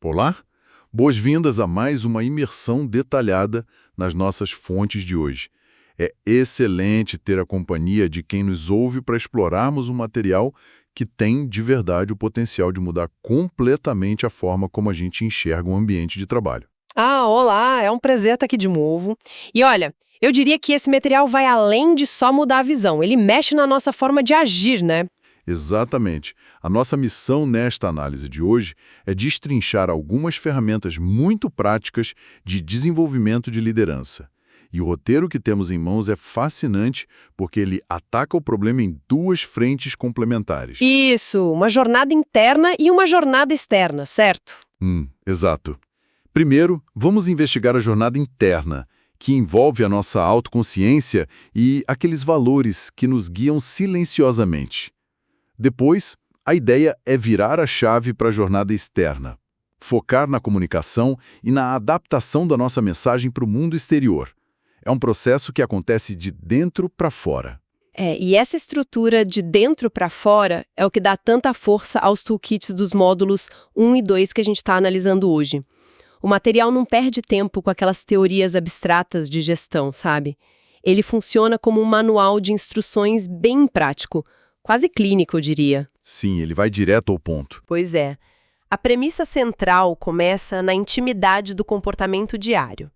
Olá? Boas-vindas a mais uma imersão detalhada nas nossas fontes de hoje. É excelente ter a companhia de quem nos ouve para explorarmos um material que tem, de verdade, o potencial de mudar completamente a forma como a gente enxerga o ambiente de trabalho. Olá, é um prazer estar aqui de novo. E olha, eu diria que esse material vai além de só mudar a visão, ele mexe na nossa forma de agir, né? Exatamente. A nossa missão nesta análise de hoje é destrinchar algumas ferramentas muito práticas de desenvolvimento de liderança. E o roteiro que temos em mãos é fascinante porque ele ataca o problema em duas frentes complementares. Isso, uma jornada interna e uma jornada externa, certo? Exato. Primeiro, vamos investigar a jornada interna, que envolve a nossa autoconsciência e aqueles valores que nos guiam silenciosamente. Depois, a ideia é virar a chave para a jornada externa, focar na comunicação e na adaptação da nossa mensagem para o mundo exterior. É um processo que acontece de dentro para fora. E essa estrutura de dentro para fora é o que dá tanta força aos toolkits dos módulos 1 e 2 que a gente está analisando hoje. O material não perde tempo com aquelas teorias abstratas de gestão, sabe? Ele funciona como um manual de instruções bem prático, quase clínico, eu diria. Sim, ele vai direto ao ponto. Pois é. A premissa central começa na intimidade do comportamento diário.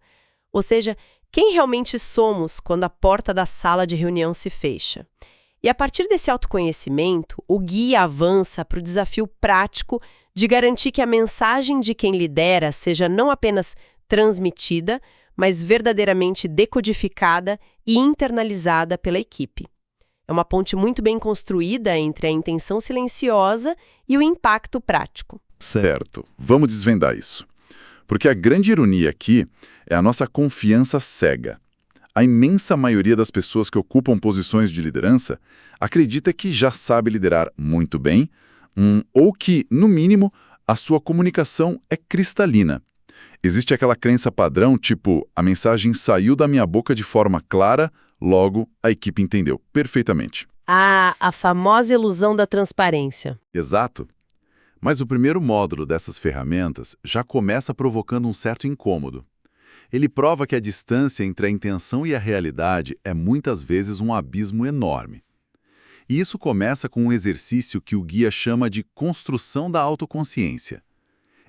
Ou seja, quem realmente somos quando a porta da sala de reunião se fecha. E a partir desse autoconhecimento, o guia avança para o desafio prático de garantir que a mensagem de quem lidera seja não apenas transmitida, mas verdadeiramente decodificada e internalizada pela equipe. É uma ponte muito bem construída entre a intenção silenciosa e o impacto prático. Certo, vamos desvendar isso. Porque a grande ironia aqui é a nossa confiança cega. A imensa maioria das pessoas que ocupam posições de liderança acredita que já sabe liderar muito bem, ou que, no mínimo, a sua comunicação é cristalina. Existe aquela crença padrão, tipo, a mensagem saiu da minha boca de forma clara, logo a equipe entendeu perfeitamente. A famosa ilusão da transparência. Exato. Mas o primeiro módulo dessas ferramentas já começa provocando um certo incômodo. Ele prova que a distância entre a intenção e a realidade é muitas vezes um abismo enorme. E isso começa com um exercício que o guia chama de construção da autoconsciência.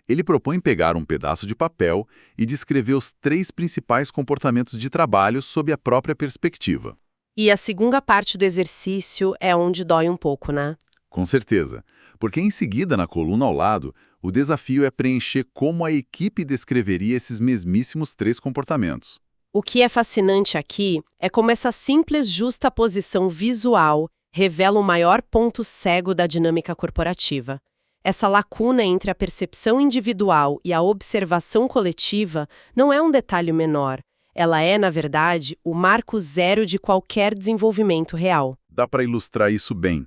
Ele propõe pegar um pedaço de papel e descrever os 3 principais comportamentos de trabalho sob a própria perspectiva. E a segunda parte do exercício é onde dói um pouco, né? Com certeza, porque em seguida, na coluna ao lado, o desafio é preencher como a equipe descreveria esses mesmíssimos 3 comportamentos. O que é fascinante aqui é como essa simples justaposição visual revela o maior ponto cego da dinâmica corporativa. Essa lacuna entre a percepção individual e a observação coletiva não é um detalhe menor. Ela é, na verdade, o marco zero de qualquer desenvolvimento real. Dá para ilustrar isso bem.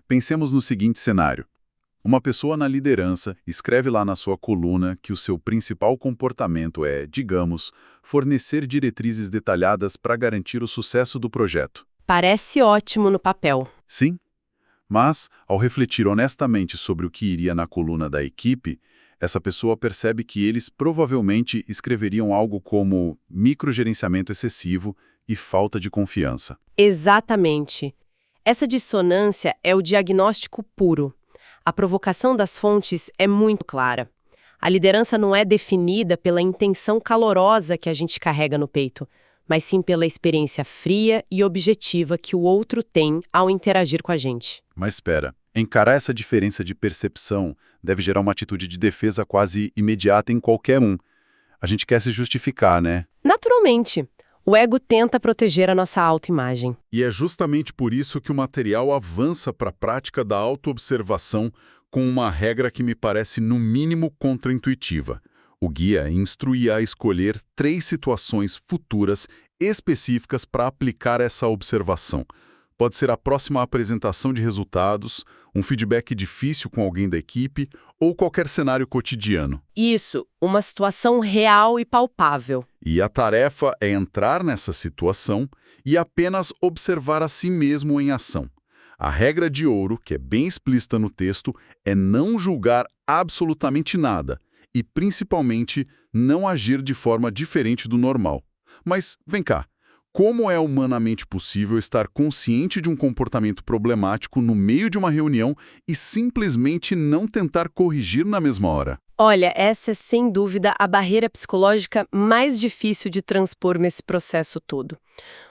Pensemos no seguinte cenário. Uma pessoa na liderança escreve lá na sua coluna que o seu principal comportamento é, digamos, fornecer diretrizes detalhadas para garantir o sucesso do projeto. Parece ótimo no papel. Sim, mas, ao refletir honestamente sobre o que iria na coluna da equipe, essa pessoa percebe que eles provavelmente escreveriam algo como microgerenciamento excessivo e falta de confiança. Exatamente. Essa dissonância é o diagnóstico puro. A provocação das fontes é muito clara. A liderança não é definida pela intenção calorosa que a gente carrega no peito, mas sim pela experiência fria e objetiva que o outro tem ao interagir com a gente. Mas espera, encarar essa diferença de percepção deve gerar uma atitude de defesa quase imediata em qualquer um. A gente quer se justificar, né? Naturalmente, o ego tenta proteger a nossa autoimagem. E é justamente por isso que o material avança para a prática da autoobservação com uma regra que me parece no mínimo contraintuitiva. O guia instrui a escolher 3 situações futuras específicas para aplicar essa observação. Pode ser a próxima apresentação de resultados, um feedback difícil com alguém da equipe ou qualquer cenário cotidiano. Isso, uma situação real e palpável. E a tarefa é entrar nessa situação e apenas observar a si mesmo em ação. A regra de ouro, que é bem explícita no texto, é não julgar absolutamente nada e, principalmente, não agir de forma diferente do normal. Mas, vem cá, como é humanamente possível estar consciente de um comportamento problemático no meio de uma reunião e simplesmente não tentar corrigir na mesma hora? Olha, essa é sem dúvida a barreira psicológica mais difícil de transpor nesse processo todo.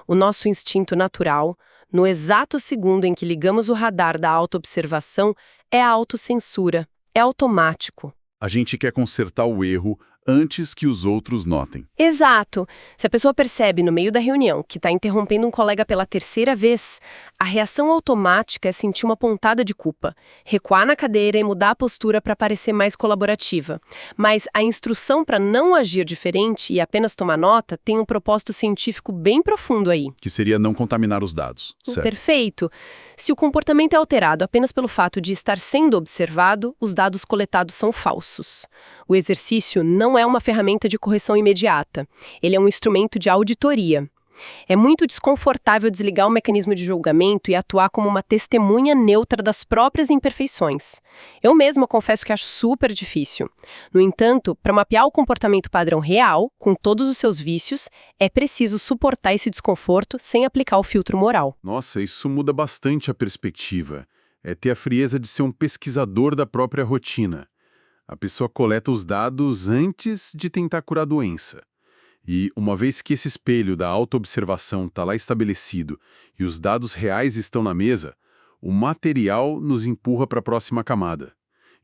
O nosso instinto natural, no exato segundo em que ligamos o radar da autoobservação, é a autocensura, é automático. A gente quer consertar o erro antes que os outros notem. Exato. Se a pessoa percebe no meio da reunião que está interrompendo um colega pela terceira vez, a reação automática é sentir uma pontada de culpa, recuar na cadeira e mudar a postura para parecer mais colaborativa. Mas a instrução para não agir diferente e apenas tomar nota tem um propósito científico bem profundo aí. Que seria não contaminar os dados, certo? Perfeito. Se o comportamento é alterado apenas pelo fato de estar sendo observado, os dados coletados são falsos. O exercício não é uma ferramenta de correção imediata. Ele é um instrumento de auditoria. É muito desconfortável desligar o mecanismo de julgamento e atuar como uma testemunha neutra das próprias imperfeições. Eu mesma confesso que acho super difícil. No entanto, para mapear o comportamento padrão real, com todos os seus vícios, é preciso suportar esse desconforto sem aplicar o filtro moral. Nossa, isso muda bastante a perspectiva. É ter a frieza de ser um pesquisador da própria rotina. A pessoa coleta os dados antes de tentar curar a doença. E, uma vez que esse espelho da autoobservação está lá estabelecido e os dados reais estão na mesa, o material nos empurra para a próxima camada.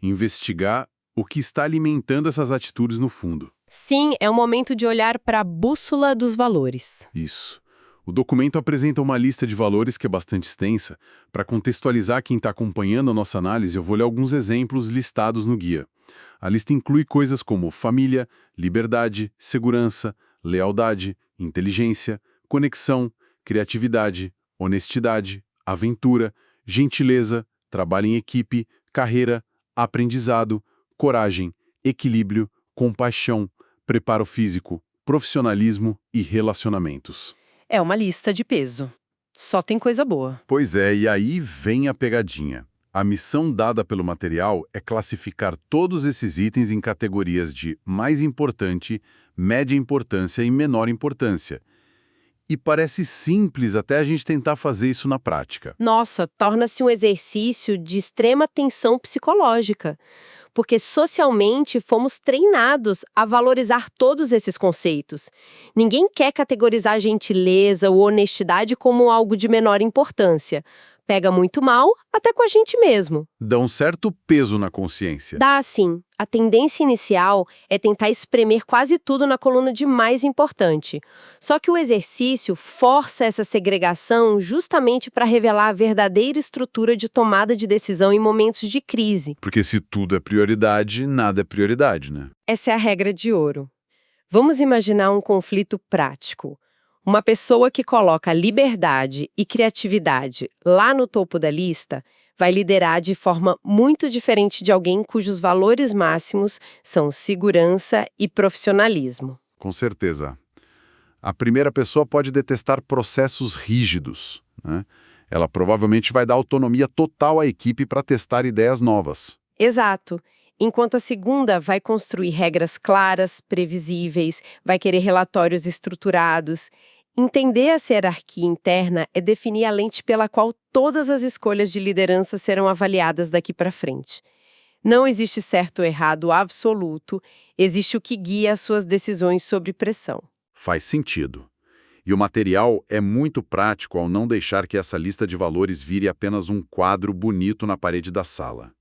Investigar o que está alimentando essas atitudes no fundo. Sim, é o momento de olhar para a bússola dos valores. Isso. O documento apresenta uma lista de valores que é bastante extensa. Para contextualizar quem está acompanhando a nossa análise, eu vou ler alguns exemplos listados no guia. A lista inclui coisas como família, liberdade, segurança, lealdade, inteligência, conexão, criatividade, honestidade, aventura, gentileza, trabalho em equipe, carreira, aprendizado, coragem, equilíbrio, compaixão, preparo físico, profissionalismo e relacionamentos. É uma lista de peso. Só tem coisa boa. Pois é, e aí vem a pegadinha. A missão dada pelo material é classificar todos esses itens em categorias de mais importante, média importância e menor importância. E parece simples até a gente tentar fazer isso na prática. Nossa, torna-se um exercício de extrema tensão psicológica, porque socialmente fomos treinados a valorizar todos esses conceitos. Ninguém quer categorizar gentileza ou honestidade como algo de menor importância. Pega muito mal, até com a gente mesmo. Dá um certo peso na consciência. Dá sim. A tendência inicial é tentar espremer quase tudo na coluna de mais importante. Só que o exercício força essa segregação justamente para revelar a verdadeira estrutura de tomada de decisão em momentos de crise. Porque se tudo é prioridade, nada é prioridade, né? Essa é a regra de ouro. Vamos imaginar um conflito prático. Uma pessoa que coloca liberdade e criatividade lá no topo da lista vai liderar de forma muito diferente de alguém cujos valores máximos são segurança e profissionalismo. Com certeza. A primeira pessoa pode detestar processos rígidos, né? Ela provavelmente vai dar autonomia total à equipe para testar ideias novas. Exato. Enquanto a segunda vai construir regras claras, previsíveis, vai querer relatórios estruturados. Entender essa hierarquia interna é definir a lente pela qual todas as escolhas de liderança serão avaliadas daqui para frente. Não existe certo ou errado absoluto, existe o que guia as suas decisões sob pressão. Faz sentido. E o material é muito prático ao não deixar que essa lista de valores vire apenas um quadro bonito na parede da sala.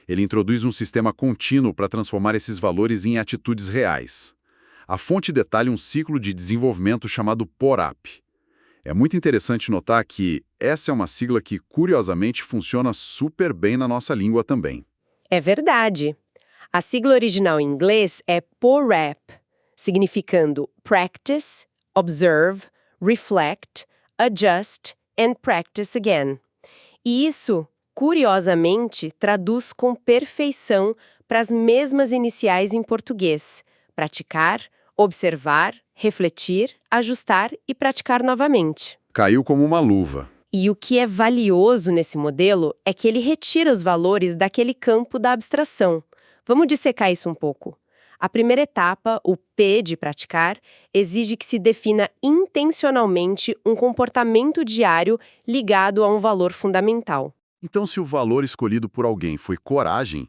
Ele introduz um sistema contínuo para transformar esses valores em atitudes reais. A fonte detalha um ciclo de desenvolvimento chamado PORAP. É muito interessante notar que essa é uma sigla que, curiosamente, funciona super bem na nossa língua também. É verdade. A sigla original em inglês é PORAP, significando Practice, Observe, Reflect, Adjust and Practice Again. E isso, curiosamente, traduz com perfeição para as mesmas iniciais em português: praticar, observar, refletir, ajustar e praticar novamente. Caiu como uma luva. E o que é valioso nesse modelo é que ele retira os valores daquele campo da abstração. Vamos dissecar isso um pouco. A primeira etapa, o P de praticar, exige que se defina intencionalmente um comportamento diário ligado a um valor fundamental. Então, se o valor escolhido por alguém foi coragem,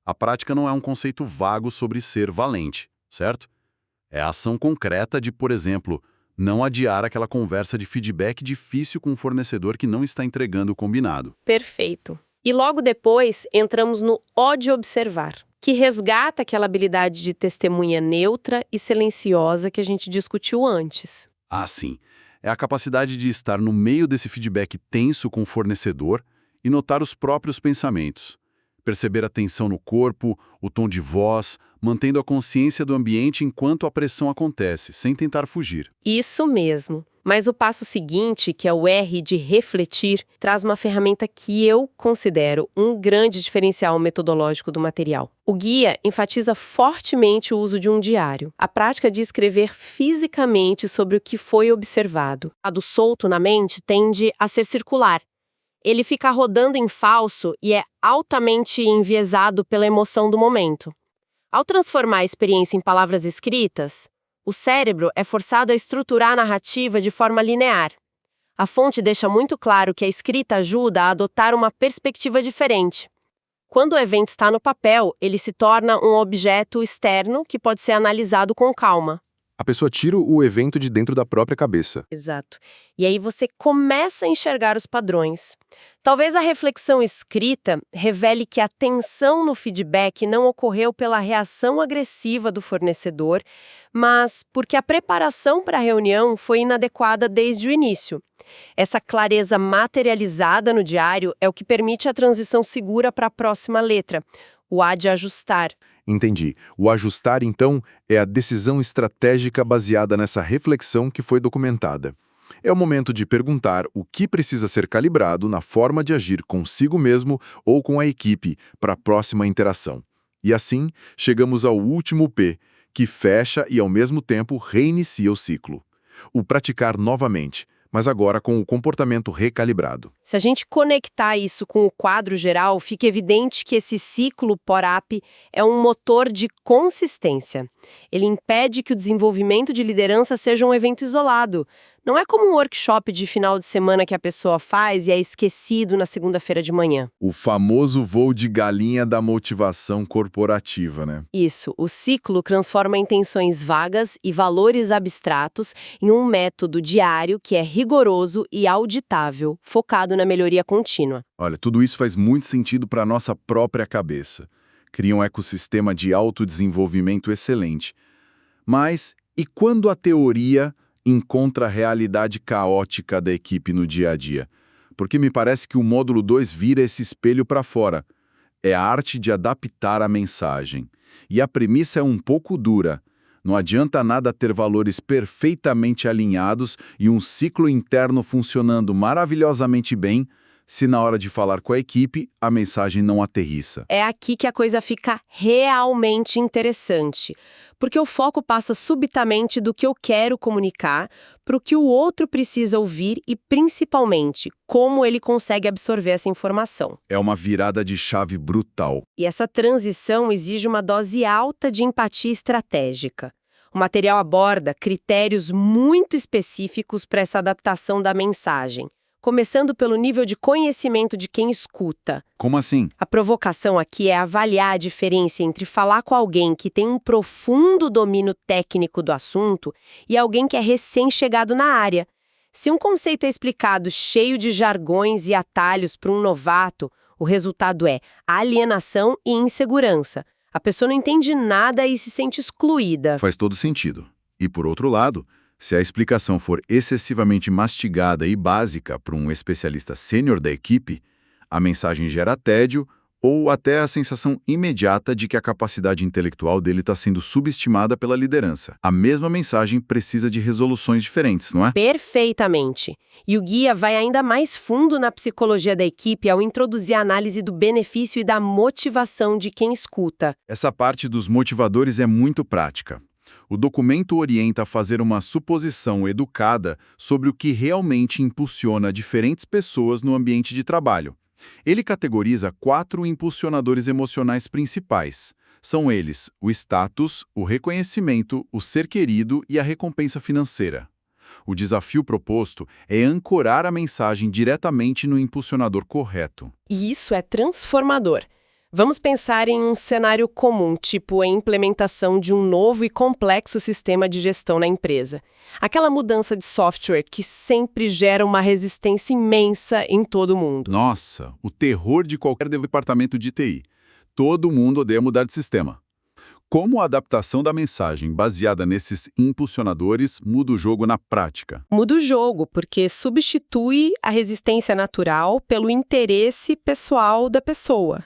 a prática não é um conceito vago sobre ser valente, certo? É a ação concreta de, por exemplo, não adiar aquela conversa de feedback difícil com um fornecedor que não está entregando o combinado. Perfeito. E logo depois, entramos no O de observar, que resgata aquela habilidade de testemunha neutra e silenciosa que a gente discutiu antes. Ah, sim. É a capacidade de estar no meio desse feedback tenso com o fornecedor e notar os próprios pensamentos. Perceber a tensão no corpo, o tom de voz, mantendo a consciência do ambiente enquanto a pressão acontece, sem tentar fugir. Isso mesmo. Mas o passo seguinte, que é o R de refletir, traz uma ferramenta que eu considero um grande diferencial metodológico do material. O guia enfatiza fortemente o uso de um diário, a prática de escrever fisicamente sobre o que foi observado. A do solto na mente tende a ser circular. Ele fica rodando em falso e é altamente enviesado pela emoção do momento. Ao transformar a experiência em palavras escritas, o cérebro é forçado a estruturar a narrativa de forma linear. A fonte deixa muito claro que a escrita ajuda a adotar uma perspectiva diferente. Quando o evento está no papel, ele se torna um objeto externo que pode ser analisado com calma. A pessoa tira o evento de dentro da própria cabeça. Exato. E aí você começa a enxergar os padrões. Talvez a reflexão escrita revele que a tensão no feedback não ocorreu pela reação agressiva do fornecedor, mas porque a preparação para a reunião foi inadequada desde o início. Essa clareza materializada no diário é o que permite a transição segura para a próxima letra, o A de ajustar. Entendi. O ajustar, então, é a decisão estratégica baseada nessa reflexão que foi documentada. É o momento de perguntar o que precisa ser calibrado na forma de agir consigo mesmo ou com a equipe para a próxima interação. E assim, chegamos ao último P, que fecha e, ao mesmo tempo, reinicia o ciclo. O praticar novamente, mas agora com o comportamento recalibrado. Se a gente conectar isso com o quadro geral, fica evidente que esse ciclo PORAP é um motor de consistência. Ele impede que o desenvolvimento de liderança seja um evento isolado. Não é como um workshop de final de semana que a pessoa faz e é esquecido na segunda-feira de manhã. O famoso voo de galinha da motivação corporativa, né? Isso, o ciclo transforma intenções vagas e valores abstratos em um método diário que é rigoroso e auditável, focado na melhoria contínua. Olha, tudo isso faz muito sentido para a nossa própria cabeça. Cria um ecossistema de autodesenvolvimento excelente. Mas, e quando a teoria encontra a realidade caótica da equipe no dia a dia? Porque me parece que o módulo 2 vira esse espelho para fora. É a arte de adaptar a mensagem. E a premissa é um pouco dura. Não adianta nada ter valores perfeitamente alinhados e um ciclo interno funcionando maravilhosamente bem, se na hora de falar com a equipe, a mensagem não aterrissa. É aqui que a coisa fica realmente interessante, porque o foco passa subitamente do que eu quero comunicar para o que o outro precisa ouvir e, principalmente, como ele consegue absorver essa informação. É uma virada de chave brutal. E essa transição exige uma dose alta de empatia estratégica. O material aborda critérios muito específicos para essa adaptação da mensagem, começando pelo nível de conhecimento de quem escuta. Como assim? A provocação aqui é avaliar a diferença entre falar com alguém que tem um profundo domínio técnico do assunto e alguém que é recém-chegado na área. Se um conceito é explicado cheio de jargões e atalhos para um novato, o resultado é alienação e insegurança. A pessoa não entende nada e se sente excluída. Faz todo sentido. E por outro lado, se a explicação for excessivamente mastigada e básica para um especialista sênior da equipe, a mensagem gera tédio ou até a sensação imediata de que a capacidade intelectual dele está sendo subestimada pela liderança. A mesma mensagem precisa de resoluções diferentes, não é? Perfeitamente. E o guia vai ainda mais fundo na psicologia da equipe ao introduzir a análise do benefício e da motivação de quem escuta. Essa parte dos motivadores é muito prática. O documento orienta a fazer uma suposição educada sobre o que realmente impulsiona diferentes pessoas no ambiente de trabalho. Ele categoriza 4 impulsionadores emocionais principais: São eles o status, o reconhecimento, o ser querido e a recompensa financeira. O desafio proposto é ancorar a mensagem diretamente no impulsionador correto. E isso é transformador. Vamos pensar em um cenário comum, tipo a implementação de um novo e complexo sistema de gestão na empresa. Aquela mudança de software que sempre gera uma resistência imensa em todo mundo. Nossa, o terror de qualquer departamento de TI. Todo mundo odeia mudar de sistema. Como a adaptação da mensagem baseada nesses impulsionadores muda o jogo na prática? Muda o jogo, porque substitui a resistência natural pelo interesse pessoal da pessoa.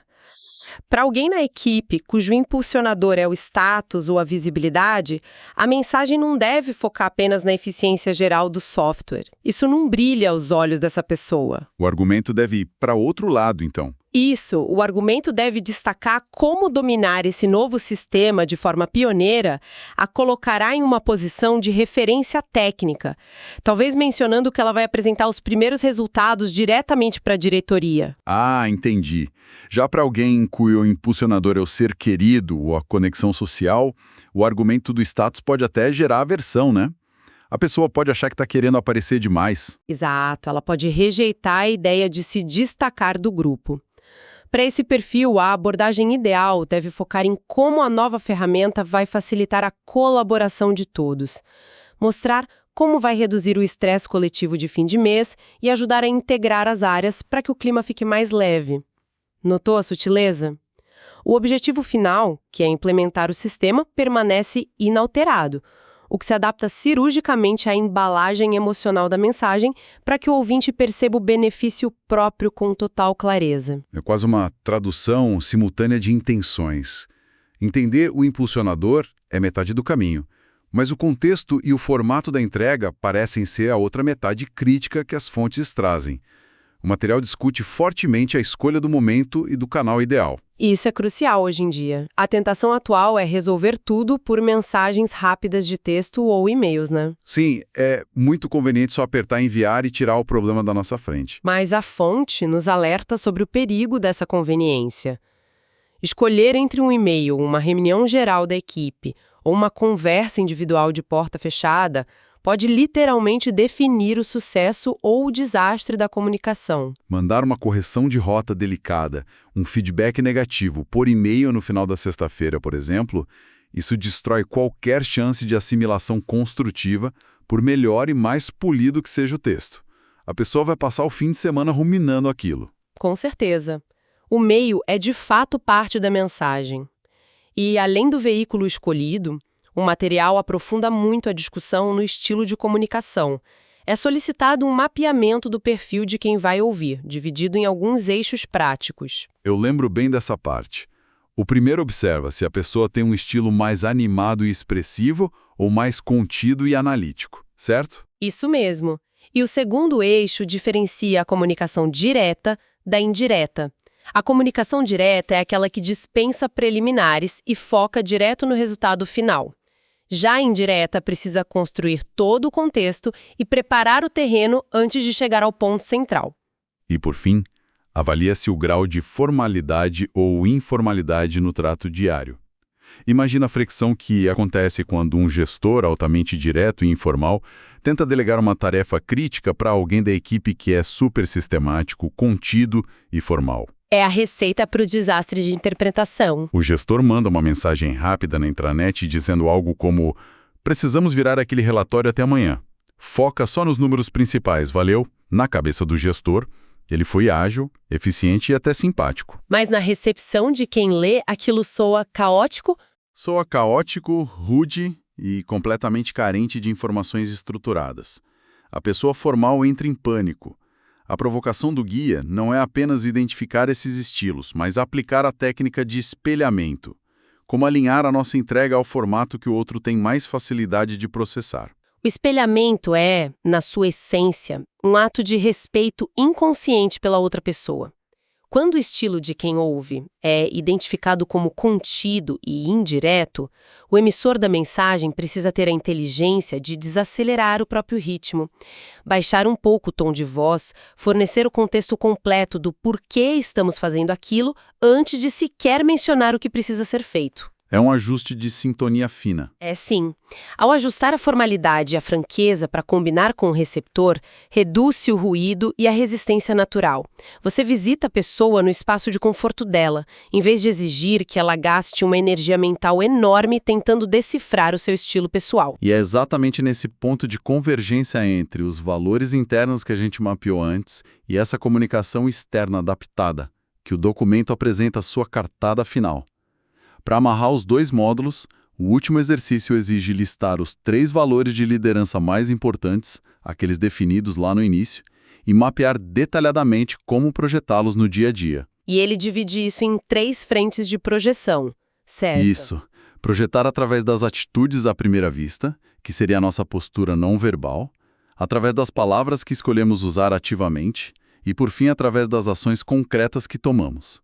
Para alguém na equipe cujo impulsionador é o status ou a visibilidade, a mensagem não deve focar apenas na eficiência geral do software. Isso não brilha aos olhos dessa pessoa. O argumento deve ir para outro lado, então. Isso, o argumento deve destacar como dominar esse novo sistema de forma pioneira a colocará em uma posição de referência técnica, talvez mencionando que ela vai apresentar os primeiros resultados diretamente para a diretoria. Ah, entendi. Já para alguém cujo impulsionador é o ser querido ou a conexão social, o argumento do status pode até gerar aversão, né? A pessoa pode achar que está querendo aparecer demais. Exato, ela pode rejeitar a ideia de se destacar do grupo. Para esse perfil, a abordagem ideal deve focar em como a nova ferramenta vai facilitar a colaboração de todos, mostrar como vai reduzir o estresse coletivo de fim de mês e ajudar a integrar as áreas para que o clima fique mais leve. Notou a sutileza? O objetivo final, que é implementar o sistema, permanece inalterado, o que se adapta cirurgicamente à embalagem emocional da mensagem para que o ouvinte perceba o benefício próprio com total clareza. É quase uma tradução simultânea de intenções. Entender o impulsionador é metade do caminho, mas o contexto e o formato da entrega parecem ser a outra metade crítica que as fontes trazem. O material discute fortemente a escolha do momento e do canal ideal. Isso é crucial hoje em dia. A tentação atual é resolver tudo por mensagens rápidas de texto ou e-mails, né? Sim, é muito conveniente só apertar enviar e tirar o problema da nossa frente. Mas a fonte nos alerta sobre o perigo dessa conveniência. Escolher entre um e-mail, uma reunião geral da equipe ou uma conversa individual de porta fechada pode literalmente definir o sucesso ou o desastre da comunicação. Mandar uma correção de rota delicada, um feedback negativo por e-mail no final da sexta-feira, por exemplo, isso destrói qualquer chance de assimilação construtiva, por melhor e mais polido que seja o texto. A pessoa vai passar o fim de semana ruminando aquilo. Com certeza. O meio é de fato parte da mensagem. E, além do veículo escolhido, o material aprofunda muito a discussão no estilo de comunicação. É solicitado um mapeamento do perfil de quem vai ouvir, dividido em alguns eixos práticos. Eu lembro bem dessa parte. O primeiro observa se a pessoa tem um estilo mais animado e expressivo ou mais contido e analítico, certo? Isso mesmo. E o segundo eixo diferencia a comunicação direta da indireta. A comunicação direta é aquela que dispensa preliminares e foca direto no resultado final. Já a indireta precisa construir todo o contexto e preparar o terreno antes de chegar ao ponto central. E, por fim, avalia-se o grau de formalidade ou informalidade no trato diário. Imagina a fricção que acontece quando um gestor altamente direto e informal tenta delegar uma tarefa crítica para alguém da equipe que é super sistemático, contido e formal. É a receita para o desastre de interpretação. O gestor manda uma mensagem rápida na intranet dizendo algo como: precisamos virar aquele relatório até amanhã. Foca só nos números principais, valeu? Na cabeça do gestor, ele foi ágil, eficiente e até simpático. Mas na recepção de quem lê, aquilo soa caótico? Soa caótico, rude e completamente carente de informações estruturadas. A pessoa formal entra em pânico. A provocação do guia não é apenas identificar esses estilos, mas aplicar a técnica de espelhamento, como alinhar a nossa entrega ao formato que o outro tem mais facilidade de processar. O espelhamento é, na sua essência, um ato de respeito inconsciente pela outra pessoa. Quando o estilo de quem ouve é identificado como contido e indireto, o emissor da mensagem precisa ter a inteligência de desacelerar o próprio ritmo, baixar um pouco o tom de voz, fornecer o contexto completo do porquê estamos fazendo aquilo antes de sequer mencionar o que precisa ser feito. É um ajuste de sintonia fina. É sim. Ao ajustar a formalidade e a franqueza para combinar com o receptor, reduz-se o ruído e a resistência natural. Você visita a pessoa no espaço de conforto dela, em vez de exigir que ela gaste uma energia mental enorme tentando decifrar o seu estilo pessoal. E é exatamente nesse ponto de convergência entre os valores internos que a gente mapeou antes e essa comunicação externa adaptada, que o documento apresenta a sua cartada final. Para amarrar os dois módulos, o último exercício exige listar os 3 valores de liderança mais importantes, aqueles definidos lá no início, e mapear detalhadamente como projetá-los no dia a dia. E ele divide isso em 3 frentes de projeção, certo? Isso. Projetar através das atitudes à primeira vista, que seria a nossa postura não verbal, através das palavras que escolhemos usar ativamente e, por fim, através das ações concretas que tomamos.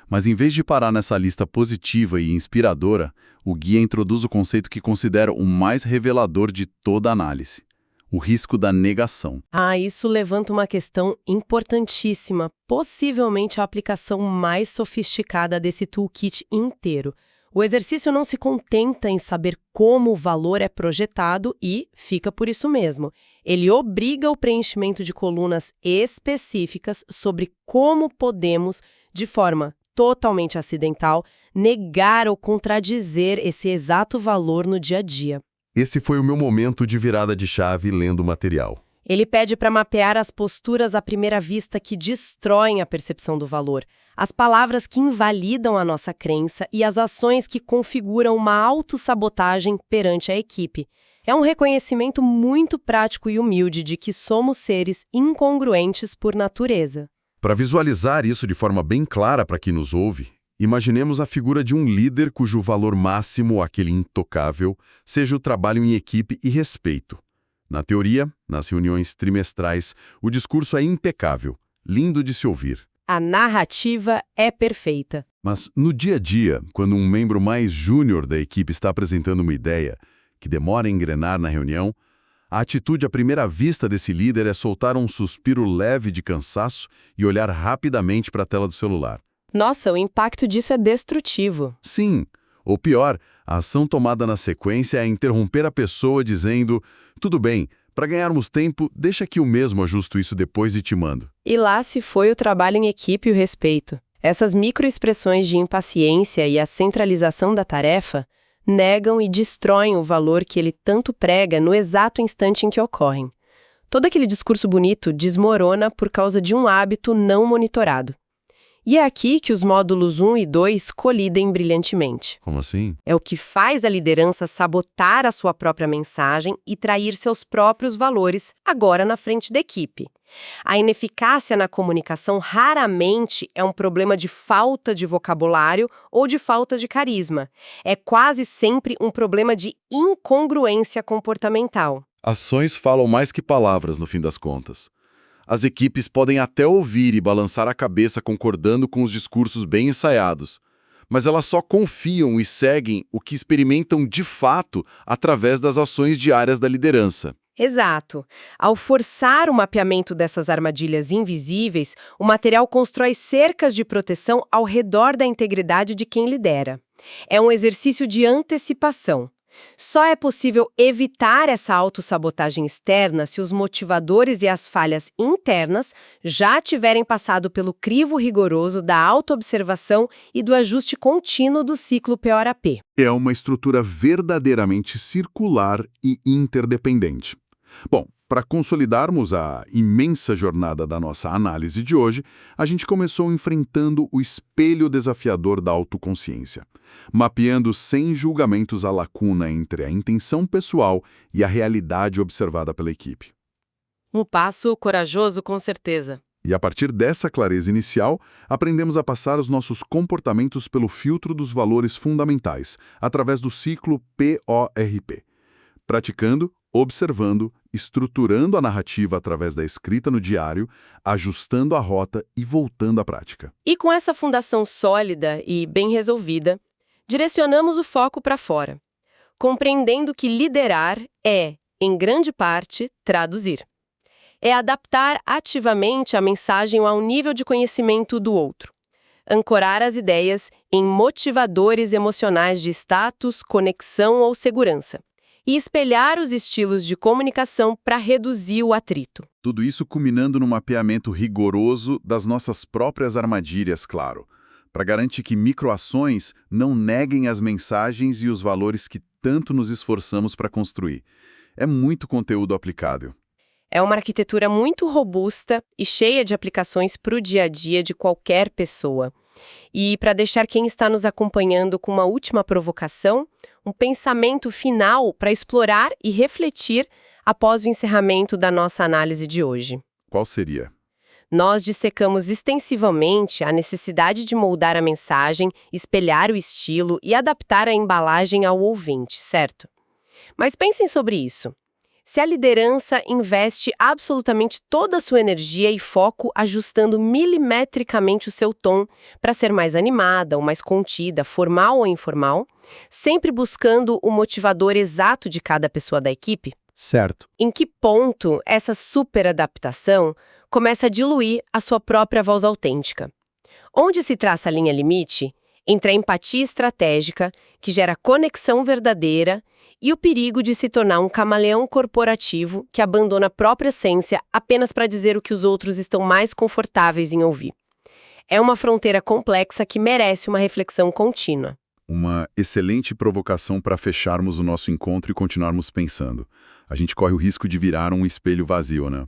Mas em vez de parar nessa lista positiva e inspiradora, o guia introduz o conceito que considero o mais revelador de toda a análise: o risco da negação. Isso levanta uma questão importantíssima, possivelmente a aplicação mais sofisticada desse toolkit inteiro. O exercício não se contenta em saber como o valor é projetado e fica por isso mesmo. Ele obriga o preenchimento de colunas específicas sobre como podemos, de forma totalmente acidental, negar ou contradizer esse exato valor no dia a dia. Esse foi o meu momento de virada de chave lendo o material. Ele pede para mapear as posturas à primeira vista que destroem a percepção do valor, as palavras que invalidam a nossa crença e as ações que configuram uma autossabotagem perante a equipe. É um reconhecimento muito prático e humilde de que somos seres incongruentes por natureza. Para visualizar isso de forma bem clara para quem nos ouve, imaginemos a figura de um líder cujo valor máximo, aquele intocável, seja o trabalho em equipe e respeito. Na teoria, nas reuniões trimestrais, o discurso é impecável, lindo de se ouvir. A narrativa é perfeita. Mas no dia a dia, quando um membro mais júnior da equipe está apresentando uma ideia que demora a engrenar na reunião, a atitude à primeira vista desse líder é soltar um suspiro leve de cansaço e olhar rapidamente para a tela do celular. Nossa, o impacto disso é destrutivo. Sim, ou pior, a ação tomada na sequência é interromper a pessoa dizendo: tudo bem, para ganharmos tempo, deixa que eu mesmo ajusto isso depois e te mando. E lá se foi o trabalho em equipe e o respeito. Essas microexpressões de impaciência e a centralização da tarefa negam e destroem o valor que ele tanto prega no exato instante em que ocorrem. Todo aquele discurso bonito desmorona por causa de um hábito não monitorado. E é aqui que os módulos 1 e 2 colidem brilhantemente. Como assim? É o que faz a liderança sabotar a sua própria mensagem e trair seus próprios valores agora na frente da equipe. A ineficácia na comunicação raramente é um problema de falta de vocabulário ou de falta de carisma. É quase sempre um problema de incongruência comportamental. Ações falam mais que palavras, no fim das contas. As equipes podem até ouvir e balançar a cabeça concordando com os discursos bem ensaiados, mas elas só confiam e seguem o que experimentam de fato através das ações diárias da liderança. Exato. Ao forçar o mapeamento dessas armadilhas invisíveis, o material constrói cercas de proteção ao redor da integridade de quem lidera. É um exercício de antecipação. Só é possível evitar essa autossabotagem externa se os motivadores e as falhas internas já tiverem passado pelo crivo rigoroso da autoobservação e do ajuste contínuo do ciclo PORAP. É uma estrutura verdadeiramente circular e interdependente. Bom, para consolidarmos a imensa jornada da nossa análise de hoje, a gente começou enfrentando o espelho desafiador da autoconsciência, mapeando sem julgamentos a lacuna entre a intenção pessoal e a realidade observada pela equipe. Um passo corajoso, com certeza. E a partir dessa clareza inicial, aprendemos a passar os nossos comportamentos pelo filtro dos valores fundamentais, através do ciclo PORP. Praticando, observando, estruturando a narrativa através da escrita no diário, ajustando a rota e voltando à prática. E com essa fundação sólida e bem resolvida, direcionamos o foco para fora, compreendendo que liderar é, em grande parte, traduzir. É adaptar ativamente a mensagem ao nível de conhecimento do outro. Ancorar as ideias em motivadores emocionais de status, conexão ou segurança. E espelhar os estilos de comunicação para reduzir o atrito. Tudo isso culminando num mapeamento rigoroso das nossas próprias armadilhas, claro, para garantir que microações não neguem as mensagens e os valores que tanto nos esforçamos para construir. É muito conteúdo aplicável. É uma arquitetura muito robusta e cheia de aplicações para o dia a dia de qualquer pessoa. E para deixar quem está nos acompanhando com uma última provocação, um pensamento final para explorar e refletir após o encerramento da nossa análise de hoje. Qual seria? Nós dissecamos extensivamente a necessidade de moldar a mensagem, espelhar o estilo e adaptar a embalagem ao ouvinte, certo? Mas pensem sobre isso. Se a liderança investe absolutamente toda a sua energia e foco ajustando milimetricamente o seu tom para ser mais animada ou mais contida, formal ou informal, sempre buscando o motivador exato de cada pessoa da equipe, Certo. em que ponto essa superadaptação começa a diluir a sua própria voz autêntica? Onde se traça a linha limite entre a empatia estratégica, que gera conexão verdadeira, e o perigo de se tornar um camaleão corporativo que abandona a própria essência apenas para dizer o que os outros estão mais confortáveis em ouvir? É uma fronteira complexa que merece uma reflexão contínua. Uma excelente provocação para fecharmos o nosso encontro e continuarmos pensando. A gente corre o risco de virar um espelho vazio, né?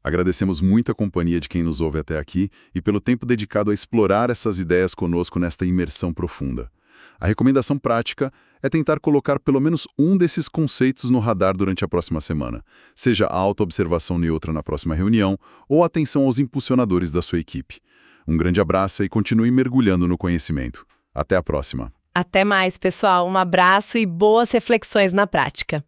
Agradecemos muito a companhia de quem nos ouve até aqui e pelo tempo dedicado a explorar essas ideias conosco nesta imersão profunda. A recomendação prática é tentar colocar pelo menos um desses conceitos no radar durante a próxima semana, seja a autoobservação neutra na próxima reunião ou atenção aos impulsionadores da sua equipe. Um grande abraço e continue mergulhando no conhecimento. Até a próxima. Até mais, pessoal. Um abraço e boas reflexões na prática.